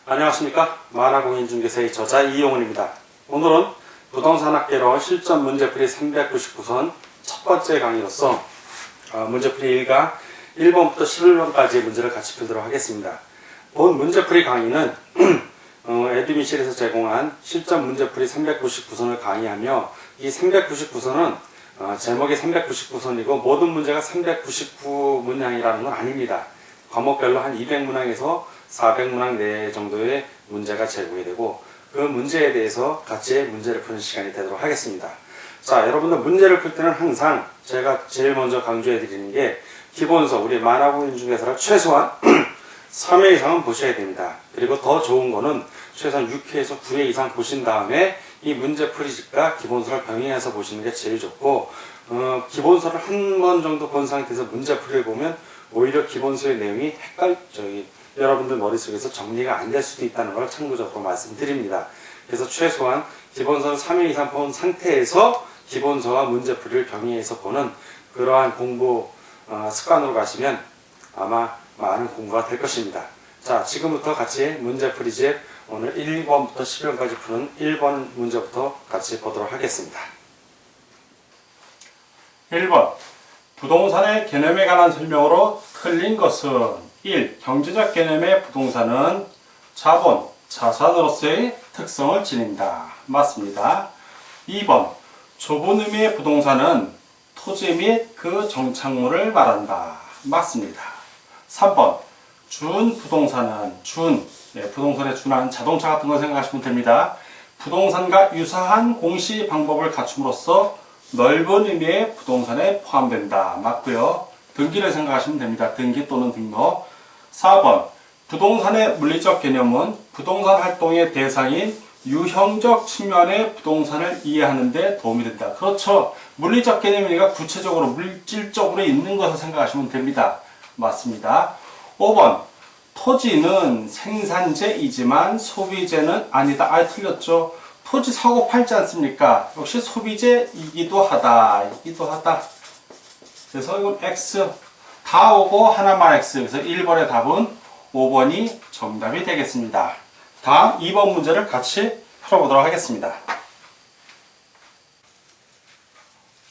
안녕하십니까. 만화공인중개사의 저자 이용훈입니다. 오늘은 부동산학개론 실전 문제풀이 399선 첫 번째 강의로서 문제풀이 1과 1번부터 11번까지의 문제를 같이 풀도록 하겠습니다. 본 문제풀이 강의는 에듀미실에서 제공한 실전 문제풀이 399선을 강의하며 이 399선은 제목이 399선이고 모든 문제가 399문항이라는 건 아닙니다. 과목별로 한 200문항에서 400문항 내 정도의 문제가 제공이 되고 그 문제에 대해서 같이 문제를 푸는 시간이 되도록 하겠습니다. 자, 여러분들 문제를 풀 때는 항상 제가 제일 먼저 강조해 드리는 게 기본서, 우리 만화공인중개사를 최소한 3회 이상은 보셔야 됩니다. 그리고 더 좋은 거는 최소한 6회에서 9회 이상 보신 다음에 이 문제풀이집과 기본서를 병행해서 보시는 게 제일 좋고 기본서를 한 번 정도 본 상태에서 문제풀이를 보면 오히려 기본서의 내용이 여러분들 머릿속에서 정리가 안 될 수도 있다는 걸 참고적으로 말씀드립니다. 그래서 최소한 기본서를 3회 이상 본 상태에서 기본서와 문제풀이를 병행해서 보는 그러한 공부 습관으로 가시면 아마 많은 공부가 될 것입니다. 자, 지금부터 같이 문제풀이집 오늘 1번부터 10번까지 푸는 1번 문제부터 같이 보도록 하겠습니다. 1번 부동산의 개념에 관한 설명으로 틀린 것은 1. 경제적 개념의 부동산은 자본, 자산으로서의 특성을 지닌다. 맞습니다. 2번 좁은 의미의 부동산은 토지 및 그 정착물을 말한다. 맞습니다. 3번 준부동산은 부동산에 준한 자동차 같은 걸 생각하시면 됩니다. 부동산과 유사한 공시 방법을 갖춤으로써 넓은 의미의 부동산에 포함된다. 맞고요. 등기를 생각하시면 됩니다. 등기 또는 등록. 4번 부동산의 물리적 개념은 부동산 활동의 대상인 유형적 측면의 부동산을 이해하는 데 도움이 된다. 그렇죠. 물리적 개념이니까 구체적으로 물질적으로 있는 것을 생각하시면 됩니다. 맞습니다. 5번 토지는 생산재이지만 소비재는 아니다. 틀렸죠. 토지 사고 팔지 않습니까? 역시 소비재이기도 하다. 그래서 이건 X 다 오고 하나만 X. 그래서 1번의 답은 5번이 정답이 되겠습니다. 다음 2번 문제를 같이 풀어보도록 하겠습니다.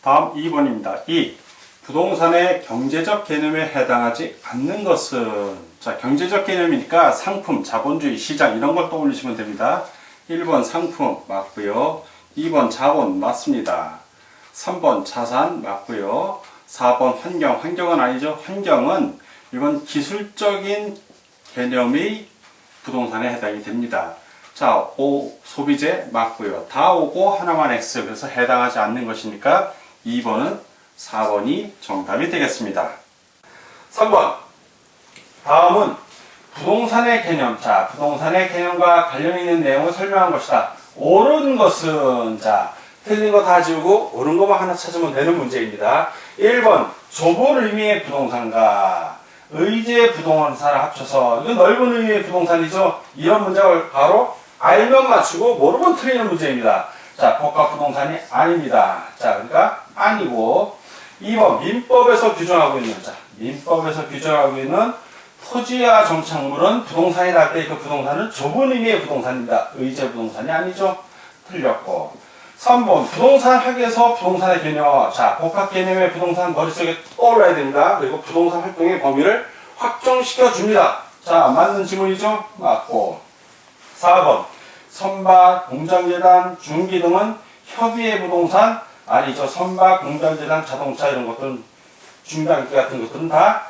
다음 2번입니다. 2. 부동산의 경제적 개념에 해당하지 않는 것은, 자, 경제적 개념이니까 상품, 자본주의, 시장 이런 걸 떠올리시면 됩니다. 1번 상품 맞고요. 2번 자본 맞습니다. 3번 자산 맞고요. 4번 환경은 아니죠. 환경은 이건 기술적인 개념의 부동산에 해당이 됩니다. 자, 5 소비재 맞고요. 다 오고 하나만 X. 그래서 해당하지 않는 것이니까 2번은 4번이 정답이 되겠습니다. 3번 다음은 부동산의 개념. 자, 부동산의 개념과 관련 있는 내용을 설명한 것이다. 옳은 것은, 자, 틀린 거 다 지우고 옳은 것만 하나 찾으면 되는 문제입니다. 1번 좁은 의미의 부동산과 의제 부동산을 합쳐서, 이건 넓은 의미의 부동산이죠. 이런 문제를 바로 알면 맞추고 모르면 틀리는 문제입니다. 자, 복합 부동산이 아닙니다. 자, 그러니까 아니고. 2번 민법에서 규정하고 있는 토지와 정착물은 부동산이 날 때 그 부동산은 좁은 의미의 부동산입니다. 의제 부동산이 아니죠. 틀렸고. 3번 부동산 학에서 부동산의 개념. 자, 복합 개념의 부동산 머릿속에 떠올라야 됩니다. 그리고 부동산 활동의 범위를 확정시켜 줍니다. 자, 맞는 지문이죠. 맞고. 4번 선박, 공장재단, 중기 등은 협의의 부동산 아니죠. 선박, 공장재단, 자동차 이런 것들은 중단기 같은 것들은 다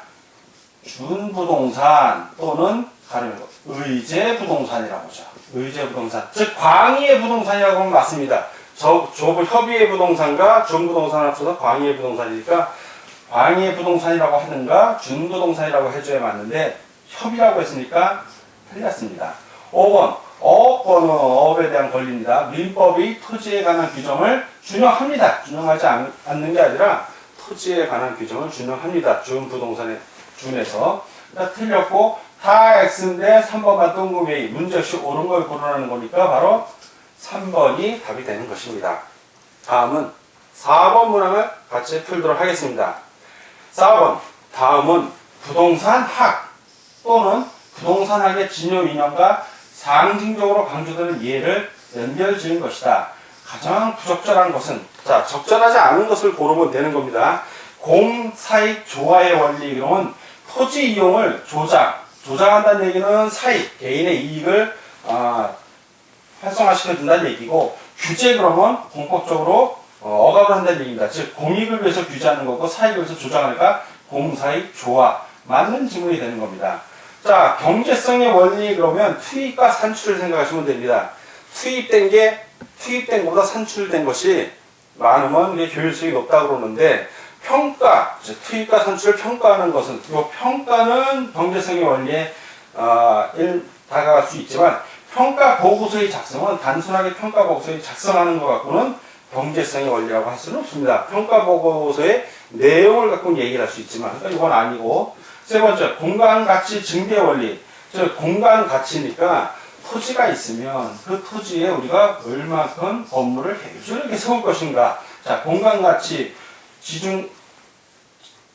준부동산 또는 가르면 의제 부동산이라고 하죠. 의제 부동산, 즉 광의의 부동산이라고 하면 맞습니다. 협의의 부동산과 준부동산을 합쳐서 광의의 부동산이니까 광의의 부동산이라고 하는가 준부동산이라고 해줘야 맞는데 협의라고 했으니까 틀렸습니다. 5번 어업권은 어업에 대한 권리입니다. 민법이 토지에 관한 규정을 준용합니다. 준용하지 않는 게 아니라 토지에 관한 규정을 준용합니다. 준부동산에 준해서. 그러니까 틀렸고 다 X인데 3번만 뜬금이 문제 없이 옳은 걸 고르라는 거니까 바로 3번이 답이 되는 것입니다. 다음은 4번 문항을 같이 풀도록 하겠습니다. 4번 다음은 부동산 학. 또는 부동산학의 진요 이념과 상징적으로 강조되는 예를 연결 지은 것이다. 가장 부적절한 것은, 자, 적절하지 않은 것을 고르면 되는 겁니다. 공사익 조화의 원리, 그러면 토지 이용을 조장한다는 얘기는 사익, 개인의 이익을 활성화시켜준다는 얘기고, 규제 그러면 공법적으로 억압을 한다는 얘기입니다. 즉 공익을 위해서 규제하는 거고 사익을 위해서 조장하니까 공사익 조화, 맞는 지문이 되는 겁니다. 자, 경제성의 원리 그러면 투입과 산출을 생각하시면 됩니다. 투입된 것보다 산출된 것이 많으면 이게 효율성이 높다고 그러는데, 평가, 투입과 산출을 평가하는 것은, 이 평가는 경제성의 원리에 다가갈 수 있지만, 평가 보고서의 작성은 단순하게 평가 보고서의 작성하는 것 갖고는 경제성의 원리라고 할 수는 없습니다. 평가 보고서의 내용을 갖고 얘기를 할 수 있지만, 그러니까 이건 아니고. 세 번째, 공간 가치 증대 원리. 즉 공간 가치니까 토지가 있으면 그 토지에 우리가 얼마큼 건물을 효율적으로 세울 것인가. 자, 공간 가치,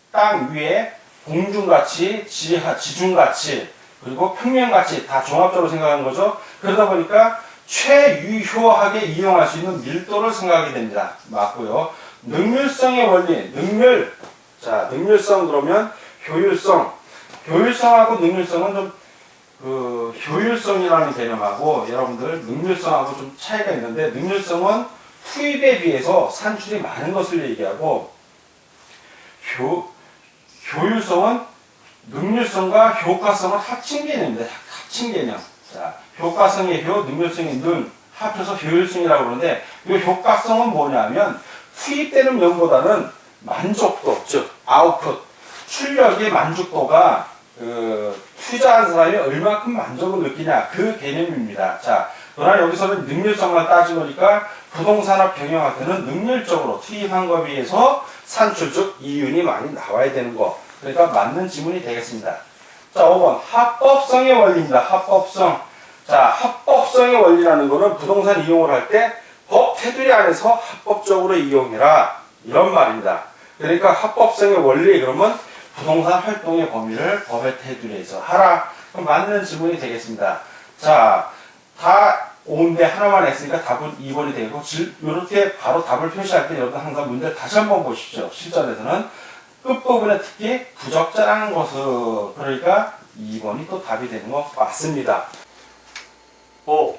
땅 위에 공중 가치, 지중 가치, 그리고 평면 가치 다 종합적으로 생각하는 거죠. 그러다 보니까 최유효하게 이용할 수 있는 밀도를 생각하게 됩니다. 맞고요. 능률성의 원리, 자, 능률성 그러면 효율성하고 능률성은 좀 효율성이라는 개념하고 여러분들 능률성하고 좀 차이가 있는데, 능률성은 투입에 비해서 산출이 많은 것을 얘기하고, 효율성은 능률성과 효과성을 합친 개념입니다. 합친 개념. 자, 효과성의 효, 능률성의 능, 합해서 효율성이라고 그러는데, 이 효과성은 뭐냐면 투입되는 면보다는 만족도, 즉 아웃풋, 출력의 만족도가 투자한 사람이 얼마큼 만족을 느끼냐, 그 개념입니다. 자, 그러나 여기서는 능률성만 따지니까 부동산업 경영학에는 능률적으로 투입한 거에 비해서 산출, 즉 이윤이 많이 나와야 되는 거. 그러니까 맞는 지문이 되겠습니다. 자, 5번 합법성의 원리입니다. 합법성. 자, 합법성의 원리라는 거는 부동산 이용을 할 때 법 테두리 안에서 합법적으로 이용해라, 이런 말입니다. 그러니까 합법성의 원리 그러면 부동산 활동의 범위를 법의 테두리에서 하라. 그럼 맞는 지문이 되겠습니다. 자, 다 5인데 하나만 했으니까 답은 2번이 되고, 이렇게 바로 답을 표시할 때 여러분 항상 문제를 다시 한번 보십시오. 실전에서는 끝부분에 특히 부적절한 것을, 그러니까 2번이 또 답이 되는 거 맞습니다. 5.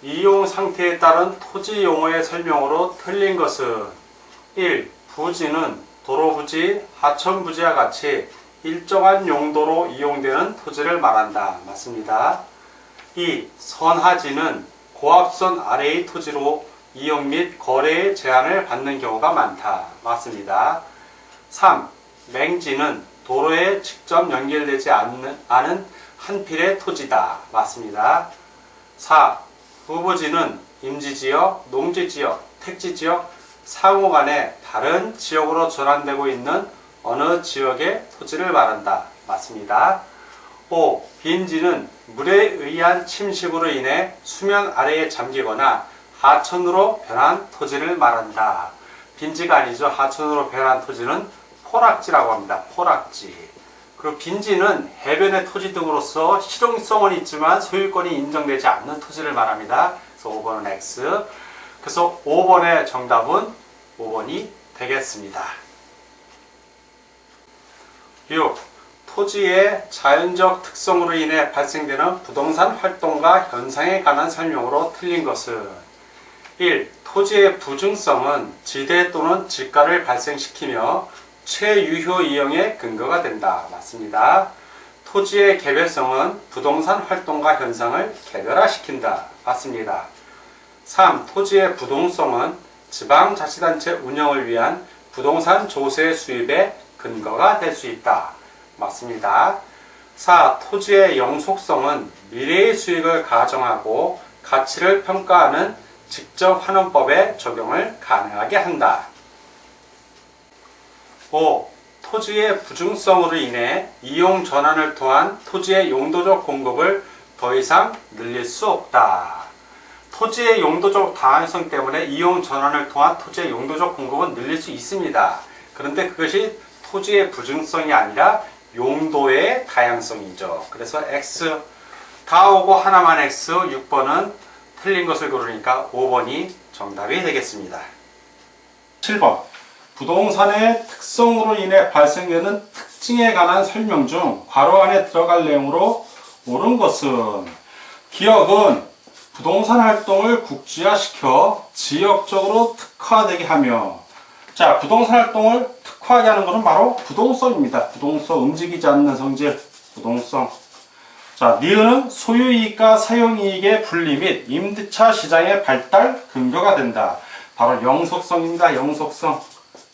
이용 상태에 따른 토지 용어의 설명으로 틀린 것은 1. 부지는 도로부지, 하천부지와 같이 일정한 용도로 이용되는 토지를 말한다. 맞습니다. 2. 선하지는 고압선 아래의 토지로 이용 및 거래의 제한을 받는 경우가 많다. 맞습니다. 3. 맹지는 도로에 직접 연결되지 않은 한 필의 토지다. 맞습니다. 4. 후보지는 임지지역, 농지지역, 택지지역, 상호 간에 다른 지역으로 전환되고 있는 어느 지역의 토지를 말한다. 맞습니다. 5. 빈지는 물에 의한 침식으로 인해 수면 아래에 잠기거나 하천으로 변한 토지를 말한다. 빈지가 아니죠. 하천으로 변한 토지는 포락지라고 합니다. 포락지. 그리고 빈지는 해변의 토지 등으로서 실용성은 있지만 소유권이 인정되지 않는 토지를 말합니다. 그래서 5번은 X. 그래서 5번의 정답은 5번이 되겠습니다. 6. 토지의 자연적 특성으로 인해 발생되는 부동산 활동과 현상에 관한 설명으로 틀린 것은 1. 토지의 부증성은 지대 또는 지가를 발생시키며 최유효 이용의 근거가 된다. 맞습니다. 토지의 개별성은 부동산 활동과 현상을 개별화시킨다. 맞습니다. 3. 토지의 부동성은 지방자치단체 운영을 위한 부동산 조세 수입의 근거가 될 수 있다. 맞습니다. 4. 토지의 영속성은 미래의 수익을 가정하고 가치를 평가하는 직접환원법의 적용을 가능하게 한다. 5. 토지의 부증성으로 인해 이용 전환을 통한 토지의 용도적 공급을 더 이상 늘릴 수 없다. 토지의 용도적 다양성 때문에 이용 전환을 통한 토지의 용도적 공급은 늘릴 수 있습니다. 그런데 그것이 토지의 부증성이 아니라 용도의 다양성이죠. 그래서 X 다 오고 하나만 X, 6번은 틀린 것을 고르니까 5번이 정답이 되겠습니다. 7번. 부동산의 특성으로 인해 발생되는 특징에 관한 설명 중 괄호 안에 들어갈 내용으로 옳은 것은 기업은 부동산 활동을 국지화시켜 지역적으로 특화되게 하며 자, 부동산 활동을 특화하게 하는 것은 바로 부동성입니다. 부동성, 움직이지 않는 성질, 부동성. 자, 니은은 소유이익과 사용이익의 분리 및 임대차 시장의 발달 근거가 된다. 바로 영속성입니다. 영속성.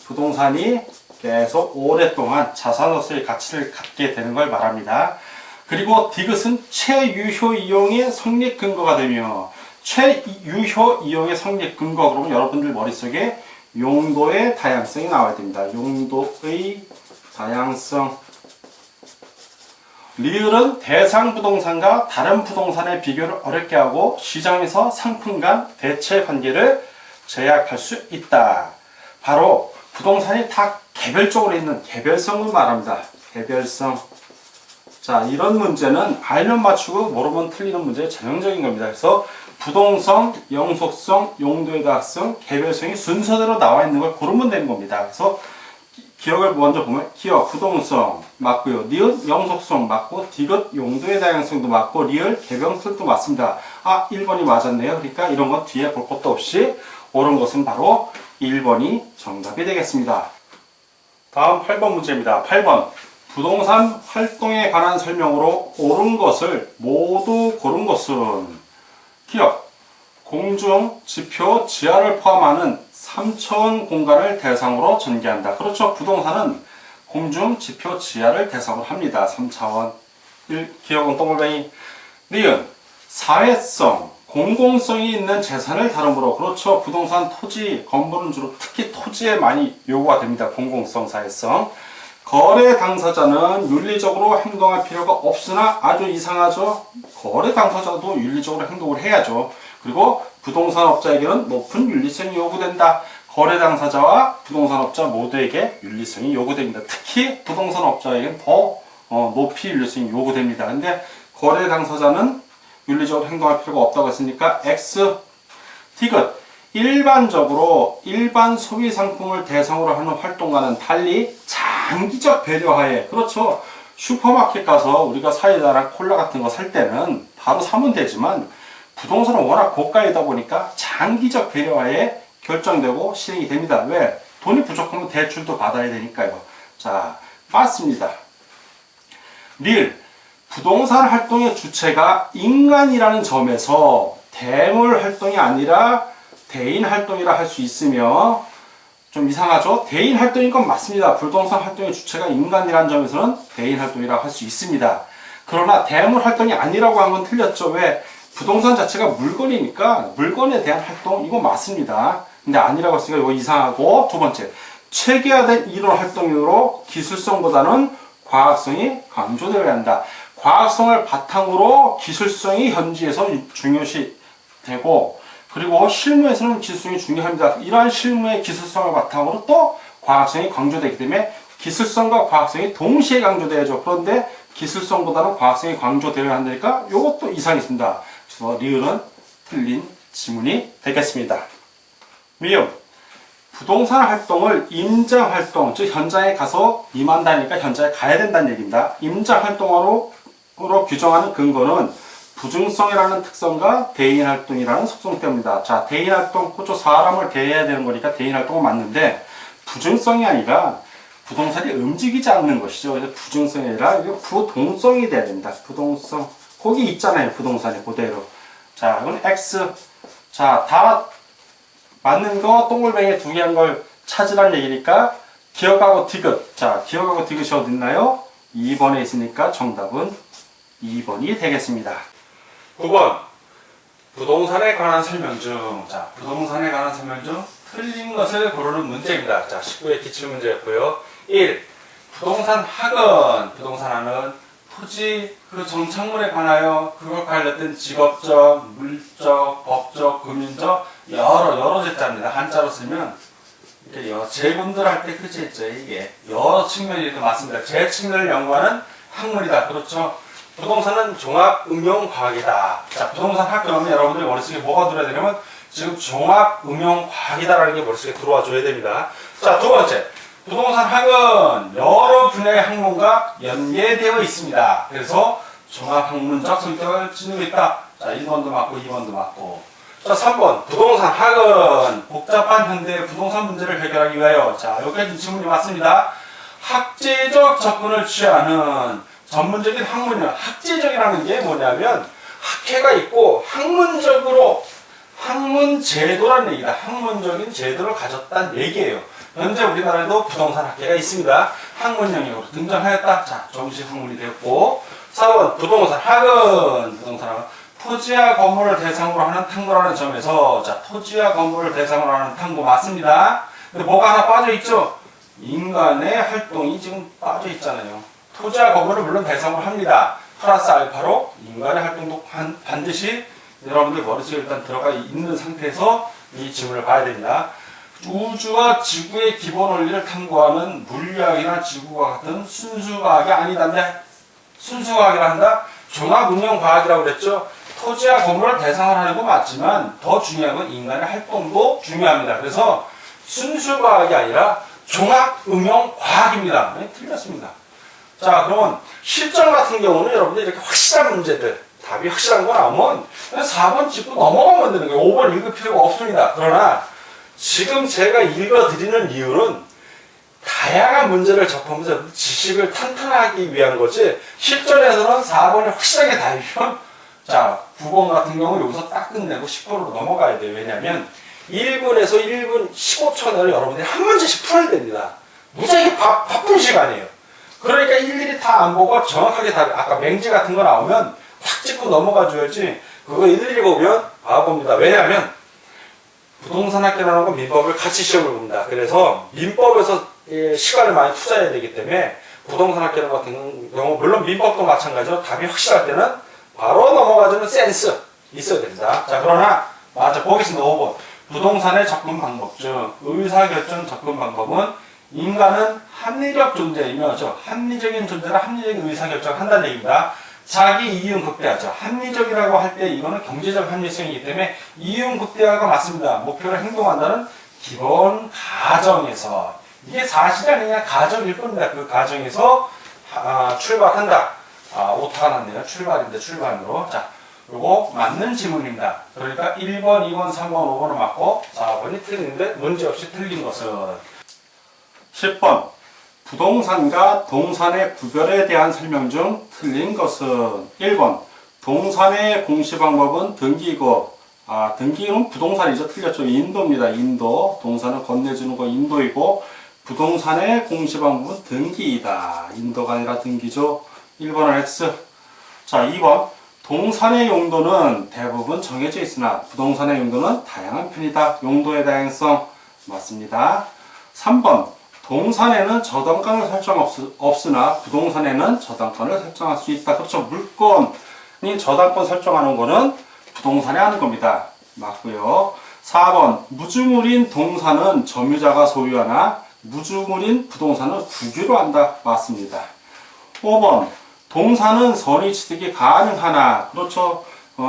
부동산이 계속 오랫동안 자산으로서의 가치를 갖게 되는 걸 말합니다. 그리고 디귿은 최유효 이용의 성립 근거가 되며 최유효 이용의 성립 근거 그러면 여러분들 머릿속에 용도의 다양성이 나와야 됩니다. 용도의 다양성. 리을은 대상 부동산과 다른 부동산의 비교를 어렵게 하고 시장에서 상품 간 대체 관계를 제약할 수 있다. 바로 부동산이 다 개별적으로 있는 개별성을 말합니다. 개별성. 자, 이런 문제는 알면 맞추고 모르면 틀리는 문제의 전형적인 겁니다. 그래서 부동성, 영속성, 용도의 다양성, 개별성이 순서대로 나와 있는 걸 고르면 되는 겁니다. 그래서 기억을 먼저 보면 기억, 부동성 맞고요. 니은, 영속성 맞고 디귿, 용도의 다양성도 맞고 리을, 개별성도 맞습니다. 아, 1번이 맞았네요. 그러니까 이런 건 뒤에 볼 것도 없이 옳은 것은 바로 1번이 정답이 되겠습니다. 다음 8번 문제입니다. 8번. 부동산 활동에 관한 설명으로 옳은 것을 모두 고른 것은 기억, 공중, 지표, 지하를 포함하는 3차원 공간을 대상으로 전개한다. 그렇죠. 부동산은 공중, 지표, 지하를 대상으로 합니다. 3차원. 기억은 동글뱅이. 니은, 사회성, 공공성이 있는 재산을 다루므로 그렇죠. 부동산, 토지, 건물은 주로 특히 토지에 많이 요구가 됩니다. 공공성, 사회성. 거래 당사자는 윤리적으로 행동할 필요가 없으나 아주 이상하죠. 거래 당사자도 윤리적으로 행동을 해야죠. 그리고 부동산업자에게는 높은 윤리성이 요구된다. 거래 당사자와 부동산업자 모두에게 윤리성이 요구됩니다. 특히 부동산업자에게는 더 높이 윤리성이 요구됩니다. 근데 거래 당사자는 윤리적으로 행동할 필요가 없다고 했으니까 X, 디귿. 일반적으로 일반 소비 상품을 대상으로 하는 활동과는 달리 장기적 배려하에 그렇죠. 슈퍼마켓 가서 우리가 사이다랑 콜라 같은 거 살 때는 바로 사면 되지만 부동산은 워낙 고가이다 보니까 장기적 배려하에 결정되고 실행이 됩니다. 왜? 돈이 부족하면 대출도 받아야 되니까요. 자, 맞습니다. 릴. 부동산 활동의 주체가 인간이라는 점에서 대물 활동이 아니라 대인 활동이라 할 수 있으며 좀 이상하죠? 대인 활동인 건 맞습니다. 부동산 활동의 주체가 인간이라는 점에서는 대인 활동이라고 할 수 있습니다. 그러나 대물 활동이 아니라고 한 건 틀렸죠. 왜? 부동산 자체가 물건이니까 물건에 대한 활동 이거 맞습니다. 근데 아니라고 했으니까 이거 이상하고 두 번째 체계화된 이론 활동으로 기술성보다는 과학성이 강조되어야 한다. 과학성을 바탕으로 기술성이 현지에서 중요시 되고 그리고 실무에서는 기술성이 중요합니다. 이러한 실무의 기술성을 바탕으로 또 과학성이 강조되기 때문에 기술성과 과학성이 동시에 강조되어야죠. 그런데 기술성보다는 과학성이 강조되어야 한다니까 이것도 이상이 있습니다. 그래서 리을은 틀린 지문이 되겠습니다. 미음. 부동산 활동을 임장 활동, 즉 현장에 가서 임한다니까 현장에 가야 된다는 얘기입니다. 임장 활동으로 규정하는 근거는 부증성이라는 특성과 대인 활동이라는 속성 때문이다. 자, 대인 활동, 그렇죠. 사람을 대해야 되는 거니까 대인 활동은 맞는데 부증성이 아니라 부동산이 움직이지 않는 것이죠. 그래서 부증성이 아니라 부동성이 돼야 됩니다. 부동성. 거기 있잖아요. 부동산이 그대로. 자, 이건 X. 자, 다 맞는 거 동글뱅이 두 개 한 걸 찾으란 얘기니까 기억하고 디귿. 자, 기억하고 디귿이 어디 있나요? 2번에 있으니까 정답은 2번이 되겠습니다. 9번. 부동산에 관한 설명 중. 자, 부동산에 관한 설명 중 틀린 것을 고르는 문제입니다. 자, 19의 기출문제였고요. 1. 부동산 학은, 부동산하는 토지 그 정착물에 관하여 그걸 관련된 직업적, 물적, 법적, 금융적 여러 제자입니다. 한자로 쓰면 이렇게 재분들 할 때 그치 있죠. 이게 여러 측면이 이렇게 맞습니다. 재 측면을 연구하는 학문이다. 그렇죠. 부동산은 종합응용과학이다. 자, 부동산 학교는 여러분들이 머릿속에 뭐가 들어야 되냐면 지금 종합응용과학이다라는 게 머릿속에 들어와 줘야 됩니다. 자, 두 번째. 부동산 학은 여러 분야의 학문과 연계되어 있습니다. 그래서 종합학문적 성격을 지니고 있다. 자, 1번도 맞고 2번도 맞고. 자, 3번. 부동산 학은 복잡한 현대의 부동산 문제를 해결하기 위하여. 자, 여기까지 질문이 맞습니다. 학제적 접근을 취하는 전문적인 학문이요. 학제적이라는 게 뭐냐면 학회가 있고 학문적으로 학문 제도라는 얘기다. 학문적인 제도를 가졌다는 얘기예요. 현재 우리나라에도 부동산 학회가 있습니다. 학문 영역으로 등장하였다. 자, 정식 학문이 되었고. 4번. 부동산 학은 토지와 건물을 대상으로 하는 탐구라는 점에서 자, 토지와 건물을 대상으로 하는 탐구 맞습니다. 근데 뭐가 하나 빠져 있죠? 인간의 활동이 지금 빠져 있잖아요. 토지와 건물을 물론 대상으로 합니다. 플러스 알파로 인간의 활동도 반드시 여러분들 머릿속에 일단 들어가 있는 상태에서 이 지문을 봐야 됩니다. 우주와 지구의 기본 원리를 탐구하는 물리학이나 지구과 같은 순수과학이 아니다인데 순수과학이라 한다? 종합응용과학이라고 그랬죠. 토지와 건물을 대상으로 하는 건 맞지만 더 중요한 건 인간의 활동도 중요합니다. 그래서 순수과학이 아니라 종합응용과학입니다. 네, 틀렸습니다. 자, 그러면 실전 같은 경우는 여러분들 이렇게 확실한 문제들, 답이 확실한 거 나오면 4번 짚고 넘어가면 되는 거예요. 5번 읽을 필요가 없습니다. 그러나 지금 제가 읽어드리는 이유는 다양한 문제를 접하면서 지식을 탄탄하기 위한 거지 실전에서는 4번이 확실하게 답이면 자, 9번 같은 경우 여기서 딱 끝내고 10번으로 넘어가야 돼요. 왜냐하면 1분에서 1분 15초 내로 여러분들이 한 문제씩 풀어야 됩니다. 무지하게 바쁜 시간이에요. 그러니까 일일이 다 안 보고 정확하게 답, 아까 맹지 같은 거 나오면 탁 찍고 넘어가 줘야지 그거 일일이 보면 바보입니다. 왜냐하면 부동산 학교라는 건 민법을 같이 시험을 봅니다. 그래서 민법에서 시간을 많이 투자해야 되기 때문에 부동산 학교 같은 경우 물론 민법도 마찬가지로 답이 확실할 때는 바로 넘어가주는 센스 있어야 됩니다. 자, 그러나 맞아 보겠습니다. 5번 부동산의 접근 방법 중 의사결정 접근 방법은 인간은 합리적 존재이며 합리적인 존재라 합리적인 의사결정을 한다는 얘기입니다. 자기 이윤 극대화죠. 합리적이라고 할 때 이거는 경제적 합리성이기 때문에 이윤 극대화가 맞습니다. 목표를 행동한다는 기본 가정에서 이게 사실이 아니냐 가정일 겁니다. 그 가정에서 출발한다. 오타가 났네요. 출발인데 출발으로. 자, 요거 맞는 지문입니다. 그러니까 1번, 2번, 3번, 5번은 맞고 4번이 틀리는데 문제없이 틀린 것은 10번 부동산과 동산의 구별에 대한 설명 중 틀린 것은 1번 동산의 공시 방법은 등기이고 등기는 부동산이죠. 틀렸죠. 인도입니다. 인도. 동산은 건네주는 거 인도이고 부동산의 공시 방법은 등기이다. 인도가 아니라 등기죠. 1번은 X. 자, 2번 동산의 용도는 대부분 정해져 있으나 부동산의 용도는 다양한 편이다. 용도의 다양성 맞습니다. 3번 동산에는 저당권을 설정 없으나 부동산에는 저당권을 설정할 수 있다. 그렇죠. 물건이 저당권 설정하는 거는 부동산에 하는 겁니다. 맞고요. 4번 무주물인 동산은 점유자가 소유하나 무주물인 부동산은 국유로 한다. 맞습니다. 5번 동산은 선의 취득이 가능하나 그렇죠.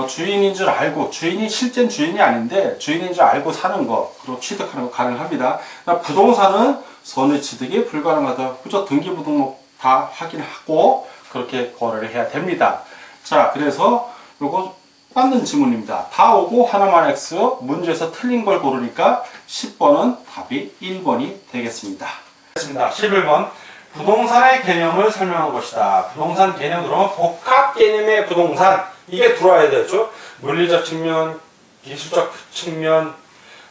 주인인 줄 알고 주인이 실제 주인이 아닌데 주인인 줄 알고 사는 거 그리고 취득하는 거 가능합니다. 부동산은 선의 취득이 불가능하다. 그죠? 등기부등록 다 확인하고 그렇게 거래를 해야 됩니다. 자, 그래서 요거 맞는 지문입니다. 다 오고 하나만 X 문제에서 틀린 걸 고르니까 10번은 답이 1번이 되겠습니다. 11번 부동산의 개념을 설명한 것이다. 부동산 개념으로 복합 개념의 부동산 이게 들어와야 되죠. 물리적 측면, 기술적 측면,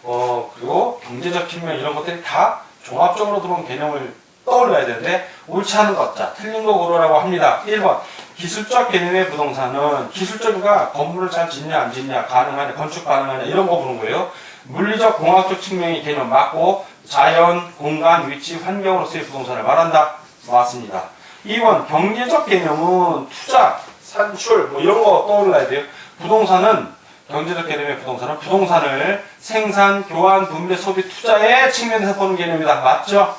그리고 경제적 측면 이런 것들이 다 종합적으로 들어온 개념을 떠올려야 되는데 옳지 않은 것, 자 틀린 거 고르라고 합니다. 1번 기술적 개념의 부동산은 기술적인가 건물을 잘 짓냐 안 짓냐 가능하냐 건축 가능하냐 이런 거 보는 거예요. 물리적 공학적 측면의 개념 맞고 자연, 공간, 위치, 환경으로서의 부동산을 말한다. 맞습니다. 2번 경제적 개념은 투자, 산출 뭐 이런 거 떠올라야 돼요. 부동산은 경제적 개념의 부동산은 부동산을 생산, 교환, 분배, 소비, 투자의 측면에서 보는 개념이다. 맞죠?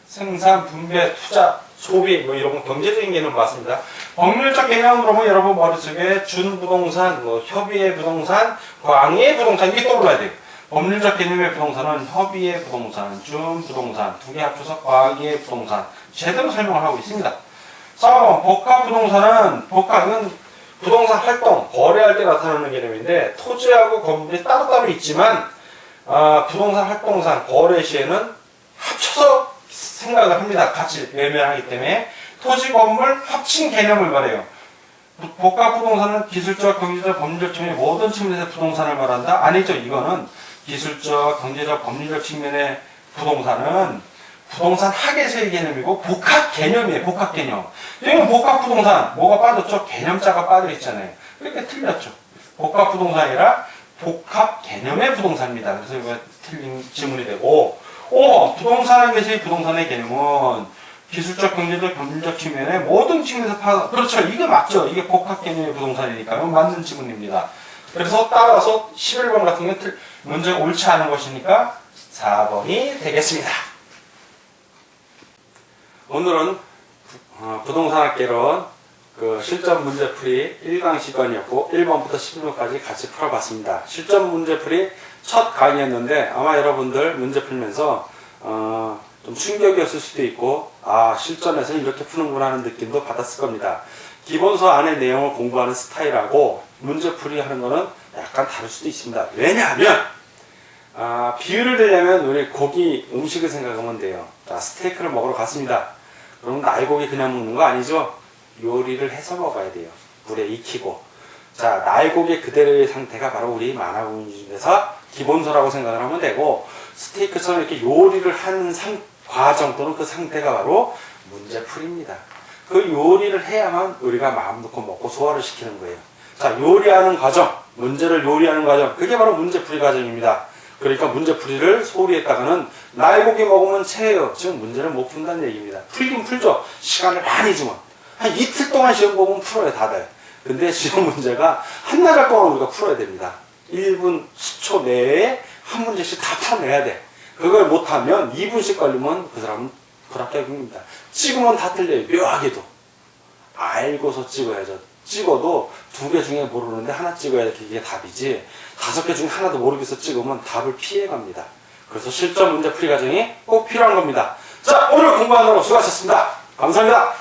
생산, 분배, 투자, 소비 뭐 이런 건 경제적인 개념 맞습니다. 법률적 개념으로 보면 여러분 머릿속에 준부동산, 뭐 협의의 부동산, 광의의 부동산 이게 떠올라야 돼요. 법률적 개념의 부동산은 협의의 부동산, 준부동산 두 개 합쳐서 광의의 부동산 제대로 설명을 하고 있습니다. 4번 복합부동산은 복합은 부동산 활동, 거래할 때 나타나는 개념인데 토지하고 건물이 따로따로 있지만 부동산 활동상 거래 시에는 합쳐서 생각을 합니다. 같이 매매하기 때문에 토지 건물 합친 개념을 말해요. 복합부동산은 기술적, 경제적, 법률적 측면의 모든 측면에서 부동산을 말한다? 아니죠. 이거는 기술적, 경제적, 법률적 측면의 부동산은 부동산 학에서의 개념이고 복합 개념이에요. 복합 개념. 이건 복합 부동산 뭐가 빠졌죠? 개념자가 빠져 있잖아요. 그러니까 틀렸죠. 복합 부동산이 아니라 복합 개념의 부동산입니다. 그래서 이거 틀린 질문이 되고 5번 부동산학에서의 부동산의 개념은 기술적, 경제적, 법률적 측면의 모든 측면에서 그렇죠. 이게 맞죠. 이게 복합 개념의 부동산이니까요. 맞는 질문입니다. 그래서 따라서 11번 같은 경우는 문제가 옳지 않은 것이니까 4번이 되겠습니다. 오늘은 부동산학개론 그 실전 문제풀이 1강시간이었고 1번부터 16번까지 같이 풀어봤습니다. 실전 문제풀이 첫 강의였는데 아마 여러분들 문제 풀면서 좀 충격이었을 수도 있고 실전에서 이렇게 푸는구나 하는 느낌도 받았을 겁니다. 기본서 안의 내용을 공부하는 스타일하고 문제풀이 하는 거는 약간 다를 수도 있습니다. 왜냐하면 비유를 들려면 우리 고기 음식을 생각하면 돼요. 자, 스테이크를 먹으러 갔습니다. 그럼 날고기 그냥 먹는 거 아니죠? 요리를 해서 먹어야 돼요. 물에 익히고. 자, 날고기 그대로의 상태가 바로 우리 만화공인중개사 기본서라고 생각을 하면 되고 스테이크처럼 이렇게 요리를 하는 과정 또는 그 상태가 바로 문제풀이입니다. 그 요리를 해야만 우리가 마음 놓고 먹고 소화를 시키는 거예요. 자, 요리하는 과정, 문제를 요리하는 과정, 그게 바로 문제풀이 과정입니다. 그러니까 문제풀이를 소홀히 했다가는 날고기 먹으면 체해요. 지금 문제를 못 푼다는 얘기입니다. 풀긴 풀죠. 시간을 많이 주면. 한 이틀 동안 시험 보면 풀어요, 다들. 근데 시험 문제가 한나절 동안 우리가 풀어야 됩니다. 1분 10초 내에 한 문제씩 다 풀어내야 돼. 그걸 못하면 2분씩 걸리면 그 사람은 불합격입니다. 찍으면 다 틀려요. 묘하게도. 알고서 찍어야죠. 찍어도 2개 중에 모르는데 하나 찍어야 돼. 이게 답이지. 5개 중에 하나도 모르겠어 찍으면 답을 피해갑니다. 그래서 실전 문제 풀이 과정이 꼭 필요한 겁니다. 자, 오늘 공부하느라고 수고하셨습니다. 감사합니다.